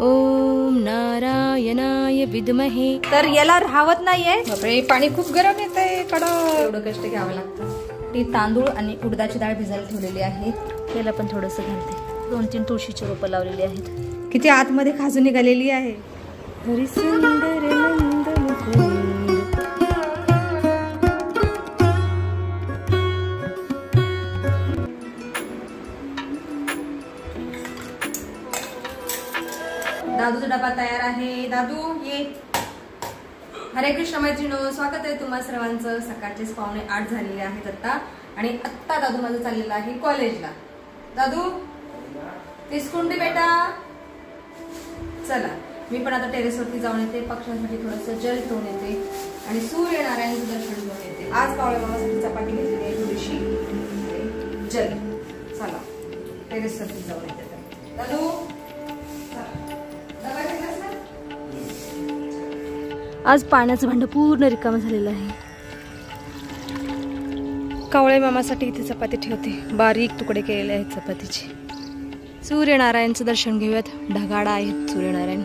ओम नारायणाय विद्महे। तर याला राहत नाहीये। बापरे, पाणी खूप गरम येतंय, कडक एवढं कष्ट घ्यावं लागतं। ती तांदूळ आणि उडदाची डाळ भिजायला ठेवलेली आहे, त्याला पण थोडंसं घालते। 2-3 तुळशीची रोपं लावलेली आहेत। किती आतमध्ये खाजू निघालेली आहे। हरी सुंदर नंद मुकुंद। दादूचा डबा तयार आहे। दादू ये। हरे कृष्ण मैत्रिणो, स्वागत आहे तुम्हा सर्वांचं। सकाळचेच 7:45 झालेले आहेत आता, आणि आत्ता दादू माझं चाललेला आहे कॉलेजला। दादू तिसकुंडी बेटा, चला मी पण आता टेरेसवरती जाऊन येते, पक्ष्यांसाठी थोडंसं जल ठेवून येते आणि सूर्यनारायणाचं दर्शन घेऊन येते। आज पावळे बाबासाठी चपाती घेतलेली आहे थोडीशी, जल। चला टेरेसवरती जाऊन येते। दादू आज पाण्याचं भांड पूर्ण रिकामं झालेलं आहे। कावळे मामासाठी इथे चपाती ठेवते, बारीक तुकडे केलेले आहेत चपातीचे। सूर्यनारायणचं दर्शन घेऊयात, ढगाळ आहेत सूर्यनारायण।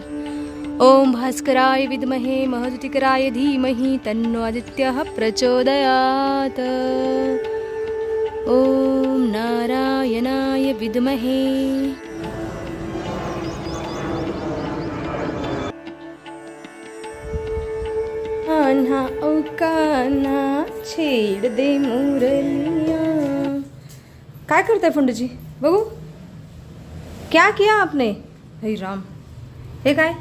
ओम भास्कराय विद्महे महद्युतिकराय धीमहि तन्नो आदित्यः प्रचोदयात्। ओम नारायणाय विद्महे। कान्हा ओ कान्हा छेड दे मुरलिया। काय करताय फंडूजी, बघू क्या किया आपने? हे राम, हे काय?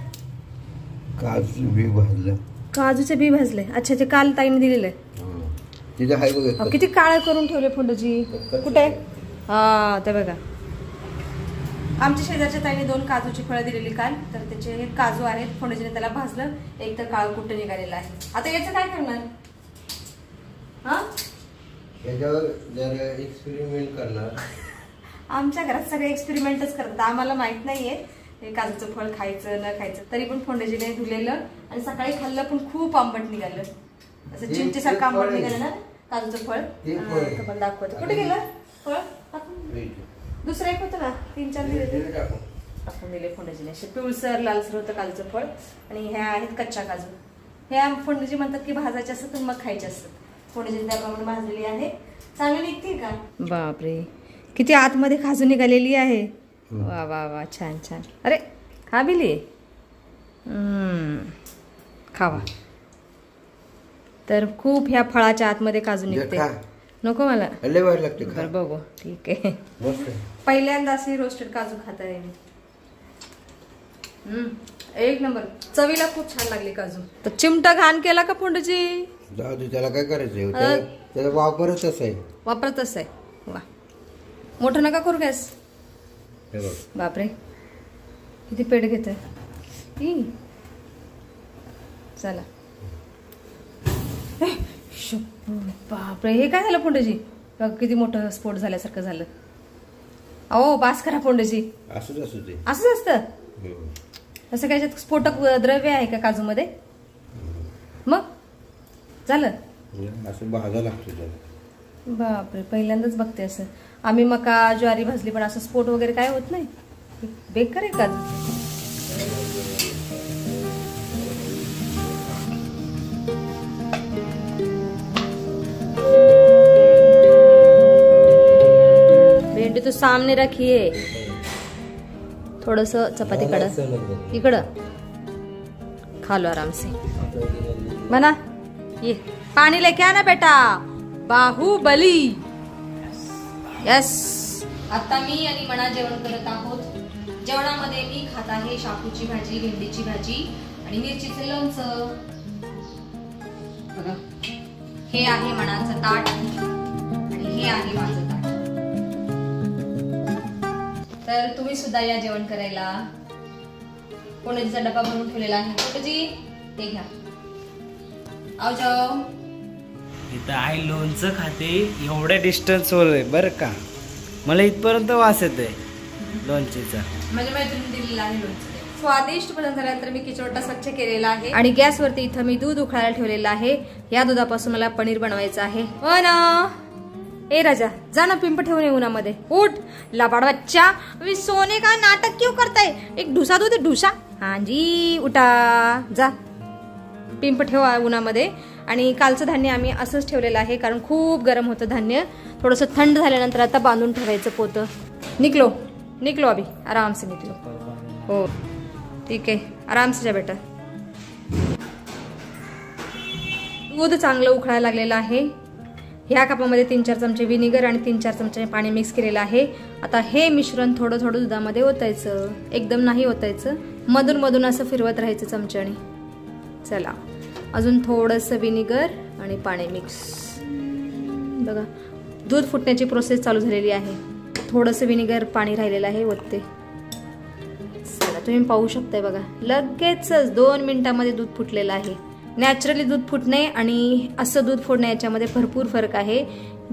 काजूचे बी भाजले। काजूचे बी भाजले, अच्छा ते काल ताईने दिलेलं आहे। तिथे हाय बघ, किती काळे करून ठेवले फंडूजी। कुठे? हा ते बघा, आमच्या शेजारच्या ताईने 2 काजूची फळं दिलेली काल, तर त्याचे काजू आहेत। फंडूजीने त्याला भाजलं, एक तर काळं कुठं निघालेलं आहे। आता याचं काय करणार? हा, याच्यावर जरा एक्सपेरिमेंट करणार। आमच्या घरात सगळे एक्सपेरिमेंटच करतात, आम्हाला माहित नाहीये हे काजूचं फळ खायचं न खायचं। तरी पण फंडूजीने धुलेलं आणि सकाळी खाल्लं, पण खूप आंबट निघालं, असं चिंचेसारखं आंबट निघालं ना काजूचं फळ। पण दाखवतो, कुठे गेलं फळ? दुसरं एक होतं ना, 3-4 दिले टाकून दिले फंडूजीने। असे पिवळसर लालसर होतं काजूचं फळ, आणि ह्या आहेत कच्च्या काजू। ह्या फंडूजी म्हणतात की भाजायचे असतात मग खायचे असतात। फंडूजीने त्याप्रमाणे भाजलेली आहे, चांगली निघते का? बापरे, किती आतमध्ये खाजू निघालेली आहे। वा वा वा, छान छान। अरे खा बिली, खावा। तर खूप ह्या फळाच्या आतमध्ये काजू निघते। नको मला, लय वाईट लागते। बरं बघू, ठीक आहे। पहिल्यांदा असे रोस्टेड काजू खाता येईल। एक नंबर, चवीला खूप छान लागली काजू। तर चिमटा घाण केला का फंडूजी? जाऊ दे, त्याला काय करायचंय, त्याचा वापरच असा आहे। वापरतच आहे। वा, मोठं नका करू गॅस। बापरे, किती पेट घेत आहे। चला, बापरे, हे काय झालं फंडूजी? किती मोठं स्फोट झाल्यासारखं झालं। अहो बास करा फंडूजी, असंच असतं। असं काय स्फोटक द्रव्य आहे का काजू मध्ये? मग झालं असं भाजा लागतो। बापरे, पहिल्यांदाच बघते असं। आम्ही मका ज्वारी भाजली, पण असं स्फोट वगैरे काय होत नाही। बेकार आहे काजू। भेंडी तो सामने रखिए, थोडस चपाती कड़ इकडं खा लो आराम से। मना ये पानी लेके आना बेटा, बाहुबली। यस, आता मी आणि मना जेवण करत आहोत। जेवणामध्ये मी खात आहे शापूची भाजी, भेंडीची भाजी आणि मिरचीचे लोणचं। बघा, हे आहे मनाचं ताट आणि हे आहे माझं ताट। तर तुम्ही सुद्धा या जेवण करायला। कोणाचा डबा भरून ठेवलेला आहे कोणाची, ते घ्या। आओ जाओ। इथं आई लोणचं खाते, एवढ्या डिस्टन्स वर आहे बरं का, मला इथपर्यंत वास येतोय लोणचीचा। माझ्या मैत्रिणीने दिलेला आहे लोणचं। स्वादिष्ट पदार्थ झाल्यानंतर मी किचोटा स्वच्छ केलेला आहे आणि गॅसवरती इथं मी दूध उकळायला ठेवलेलं आहे। या दुधापासून मला पनीर बनवायचं आहे। हो ना, ए राजा जा ना पिंप ठेवून ये उन्हामध्ये. उठ लबाड बच्चा, अभी सोने का नाटक क्यों करता है? एक ढुसा दो ते ढुसा. हाँ जी उठा जा पिंप ठेवा उन्हामध्ये. आणि कालचं धान्य आम्ही असंच ठेवलेलं आहे कारण खूप गरम होतं धान्य. थोडंसं थंड झाल्यानंतर आता बांधून ठेवायचं पोतं. निकलो निकलो अभी आराम से निकलो. हो ठीक आहे आराम से जा बेटा. दूध चांगलं उकळायला लागलेलं आहे. ह्या कपामध्ये 3-4 चमचे विनेगर आणि 3-4 चमचे पाणी मिक्स केलेलं आहे. आता हे मिश्रण थोडं थोडं दुधामध्ये ओतायचं. एकदम नाही ओतायचं, मधून मधून असं फिरवत राहायचं चमच्याने. चला अजून थोडंसं विनेगर आणि पाणी मिक्स. बघा दूध फुटण्याची प्रोसेस चालू झालेली आहे. थोडंसं विनेगर पाणी राहिलेलं आहे ओतते. चला तुम्ही पाहू शकताय बघा लगेचच 2 मिनिटांमध्ये दूध फुटलेलं आहे. नॅचरली दूध फुटणे आणि असं दूध फोडणे याच्यामध्ये भरपूर फरक आहे.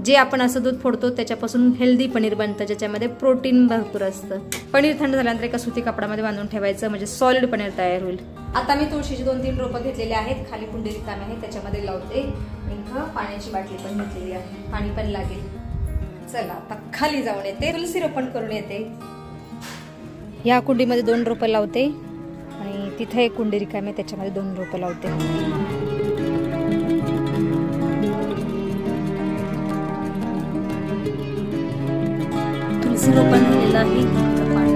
जे आपण असं दूध फोडतो त्याच्यापासून हेल्दी पनीर बनतं ज्याच्यामध्ये प्रोटीन भरपूर असतं. पनीर थंड झाल्यानंतर एका सुती कपड्यामध्ये बांधून ठेवायचं म्हणजे सॉलिड पनीर तयार होईल. आता मी तुळशीची 2-3 रोपं घेतलेली आहेत. खाली कुंडी रिकामी आहे त्याच्यामध्ये लावते. इथं पाण्याची बाटली पण घेतलेली आहे, पाणी पण लागेल. चला आता खाली जाऊन येते, तुलसी रोपण करून येते. या कुंडीमध्ये 2 रोपं लावते आणि तिथे एक कुंडी रिकामी आहे त्याच्यामध्ये 2 रोपं लावते. तुलसी रोपण झालेलं आहे. सकाळी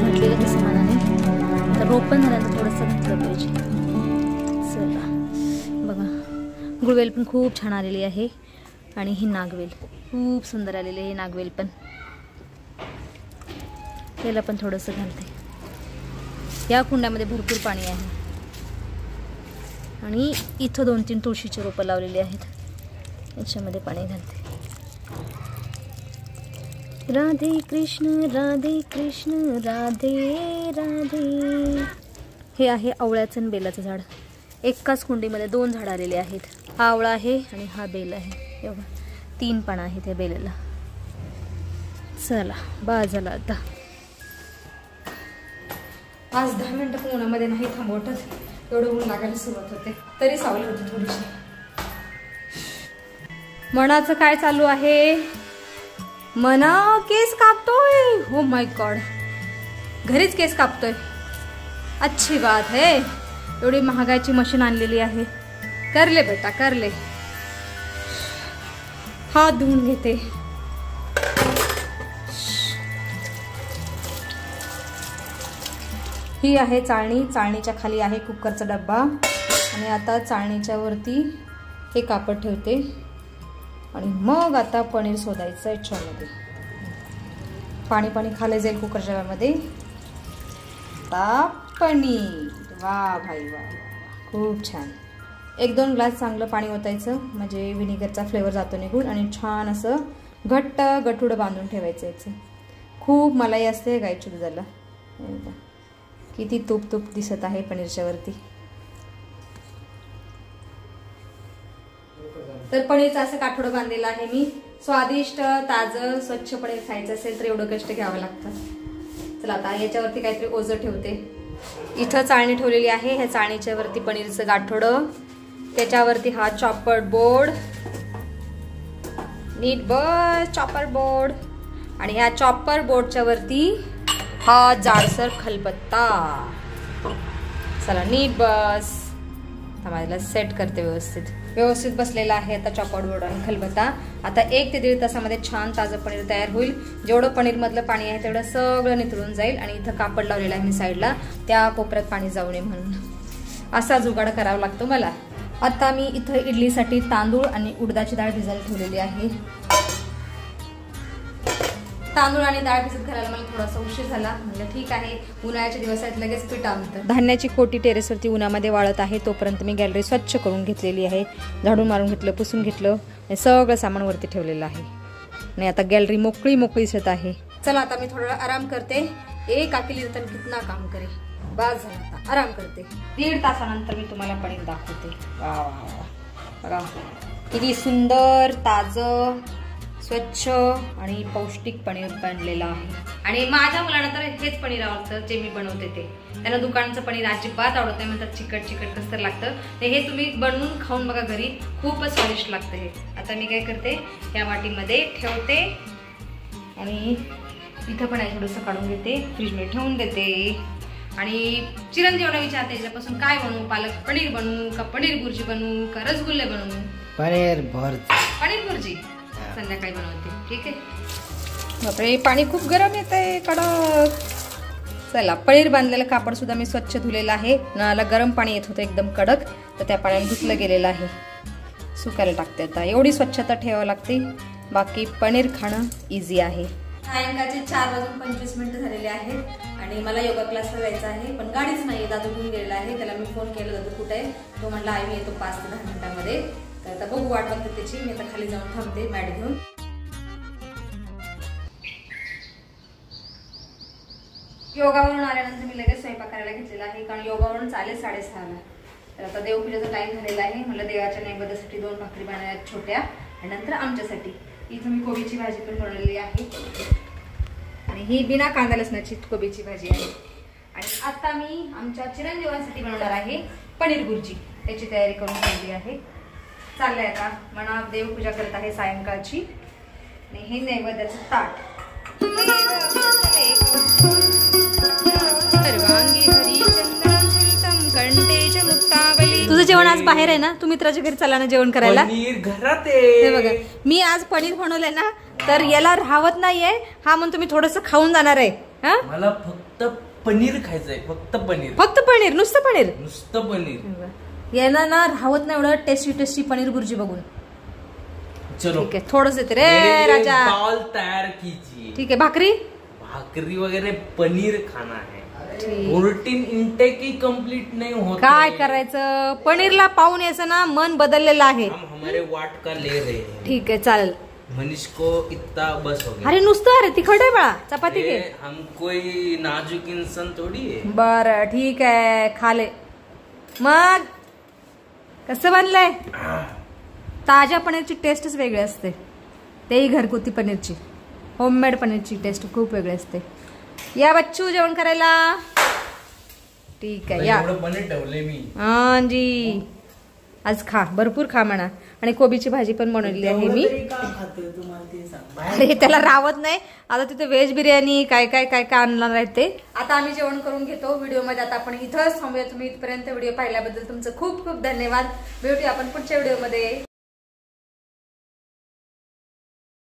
घातलेलं तसं मनाने तर रोपण झाल्यानंतर थोडंसं घातलं पाहिजे. चला बघा गुळवेल पण खूप छान आलेली आहे आणि ही नागवेल खूप सुंदर आलेली आहे. नागवेल पण त्याला पण थोडंसं घालते. या कुंडामध्ये भरपूर पाणी आहे आणि इथं 2-3 तुळशीचे रोपं लावलेली आहेत. याच्यामध्ये पाणी घालते. राधे कृष्ण राधे राधे. हे आहे आवळ्याचं आणि बेलाचं झाड. एकाच कुंडीमध्ये 2 झाडं आलेले आहेत. हा आवळा आहे आणि हा बेल आहे. एवढा 3 पानं आहेत या बेलाला. चला बस झाला आता. आज 10 मिनिटं पण उन्हामध्ये नाही थांबवतच. एवढं ऊन लागायला सुरुवात होते तरी सावली होती थोडीशी. मनाचं काय चालू आहे? मना केस कापतोय. हो माय गॉड घरीच केस कापतोय. अच्छी बात है. एवढी महागाची मशीन आणलेली आहे. कर ले बेटा कर ले. हात धुवून घेते. ही आहे चाळणी. चाळणीच्या खाली आहे कुकरचा डब्बा आणि आता चाळणीच्या वरती हे कापड ठेवते आणि मग आता पनीर शोधायचं याच्यामध्ये. पाणी पाणी खाली जाईल कुकरच्या डब्यामध्ये. आता पनीर वा भाई वा खूप छान. 1-2 ग्लास चांगलं पाणी ओतायचं म्हणजे विनेगरचा फ्लेवर जातो निघून आणि छान असं घट्ट गठुडं बांधून ठेवायचं. याचं खूप मलाई असते गाईच्या दुधाला. किती तूप तूप दिसत आहे पनीरच्या वरती. तर पनीरचं असं काठोडं बांधलेलं आहे मी. स्वादिष्ट ताजं स्वच्छ पनीर खायचं असेल तर एवढं कष्ट घ्यावं लागतं. चला आता याच्यावरती काहीतरी ओझं ठेवते. इथं चाळणी ठेवलेली आहे. ह्या चाळणीच्या वरती पनीरचं गाठोडं, त्याच्यावरती हा चॉपर बोर्ड नीट बस चॉपर बोर्ड आणि ह्या चॉपर बोर्डच्या वरती हा जाडसर खलबत्ता. चला नीट बस. माझ्याला सेट करते व्यवस्थित बसलेला आहे आता चॉपर बोर्ड आणि खलबत्ता. आता 1 ते 1.5 तासामध्ये छान ताजं पनीर तयार होईल. जेवढं पनीर मधलं पाणी आहे तेवढं सगळं निथळून जाईल आणि इथं कापड लावलेलं आहे मी साईडला, त्या कोपऱ्यात पाणी जाऊ नये म्हणून. असा जुगाड करावा लागतो मला. आता मी इथं इडलीसाठी तांदूळ आणि उडदाची डाळ भिजायला ठेवलेली आहे. तांदूळ आणि डाळ भिजत घालायला मला थोडासा उशीर झाला. म्हणजे ठीक आहे उन्हाळ्याचे दिवस आहेत लगेच पीठ आणतं. धान्याची कोटी टेरेसवरती उन्हामध्ये वाळत आहे तोपर्यंत मी गॅलरी स्वच्छ करून घेतलेली आहे. झाडून मारून घेतलं, पुसून घेतलं, सगळं सामान वरती ठेवलेलं आहे आणि आता गॅलरी मोकळी दिसत आहे. चला आता मी थोडा आराम करते. एक अकेली रतन कितना काम करे. बस झाला आता आराम करते. 1.5 तासानंतर मी तुम्हाला पनीर दाखवते. वा वा वा बघा किती सुंदर ताजं स्वच्छ आणि पौष्टिक पनीर बनलेलं आहे. आणि माझ्या मुलांना तर हेच पनीर आवडतं जे मी बनवते ते. त्यांना दुकानचं पनीर अजिबात आवडत नाही, म्हणतात चिकट चिकट कसं तर लागतं. तर हे तुम्ही बनवून खाऊन बघा घरी, खूपच स्वादिष्ट लागतं हे. आता मी काय करते, या वाटीमध्ये ठेवते आणि इथं पण आहे थोडंसं काढून घेते, फ्रीजमध्ये ठेवून देते. आणि चिरंजीवना विचारते याच्यापासून काय बनवू, पालक पनीर बनवू का पनीर भुर्जी बनवू का रसगुल्ले बनवू? पनीर भुर्जी. पनीर भुर्जी संध्याकाळी बनवते. ठीक आहे. बापरे पाणी खूप गरम येत आहे, कडक. चला पनीर बांधलेलं कापड सुद्धा मी स्वच्छ धुलेलं आहे. नळाला गरम पाणी येत होतं एकदम कडक, तर त्या पाण्याने धुतलं गेलेलं आहे. सुकायला टाकते आता. एवढी स्वच्छता ठेवावी लागते, बाकी पनीर खाणं इझी आहे. सायंकाळचे 4:25 झालेले आहेत आणि मला योगा क्लासला जायचं आहे, पण गाडीच नाही. दादू घेऊन गेलेला आहे. त्याला मी फोन केला, दादू कुठे आहे? तो म्हणला आई मी येतो 5 ते 10 मिनिटांमध्ये. तर आता बघू, वाट बघते त्याची. मी आता खाली जाऊन थांबते मॅट घेऊन. योगावरून आल्यानंतर मी लगेच स्वयंपाक करायला घेतलेला आहे, कारण योगावरून चालेल 6:30ला. तर आता देवपूजेचा टाइम झालेला आहे. मला देवाच्या नैवेद्यासाठी 2 भाकरी बनवल्या छोट्या आणि नंतर आमच्यासाठी इथं मी कोबीची भाजी पण बनवलेली आहे आणि ही बिना कांदा लसणाची कोबीची भाजी आहे. आणि आता मी आमच्या चिरंजीवांसाठी बनवणार आहे पनीर भुर्जी. त्याची तयारी करून ठेवली आहे. चाललंय आता म्हणा, देवपूजा करत आहे सायंकाळची. आणि हे नैवेद्याचं ताट. तुझं जेवण आज बाहेर आहे ना? तू मित्राच्या घरी चला ना जेवण करायला. घरात हे बघा, मी आज पनीर बनवलंय ना, तर याला राहत नाहीये. हा म्हणतो मी थोडस खाऊन जाणार आहे. मला फक्त पनीर खायचंय, फक्त पनीर, फक्त पनीर, नुसतं पनीर, नुसतं पनीर. याला ना राहत नाही एवढं टेस्टी टेस्टी पनीर भुर्जी बघून. चलो ठीक आहे, थोडंच येते रे राजा. दाल तयार कीजिए. ठीक आहे, भाकरी भाकरी वगैरे, पनीर खाना है. प्रोटीन इंटेक ही कंप्लीट नहीं होता. काय करायचं, पनीरला पाहून यायचं ना, मन बदललेलं आहे. हम हमारे वाट का ले रहे हैं. ठीक आहे, चालेल. मनीष को इतना बस हो गया. अरे नुसतं, अरे तिखट आहे बाळा, चपाती घे. हम कोई नाजुक इंसान थोडी आहे. बरं ठीक आहे, खाले. मग कसं बनलंय? ताज्या पनीरची टेस्टच वेगळी असते, तेही घरगुती पनीरची. होममेड पनीरची टेस्ट खूप वेगळी असते. या बच्चू जेवण करायला. ठीक आहे, या. पनीर ठेवले मी. हा जी, आज खा, भरपूर खा म्हणा. आणि कोबीची भाजी पण बनवलेली आहे मी. अरे त्याला रावत नाही. आता तिथे व्हेज बिर्याणी काय काय काय काय आणणार आहेत ते. आता आम्ही जेवण करून घेतो. व्हिडिओमध्ये आता आपण इथंच थांबूया. तुम्ही इथपर्यंत व्हिडिओ पाहिल्याबद्दल तुमचं खूप खूप धन्यवाद. भेटूया आपण पुढच्या व्हिडिओमध्ये.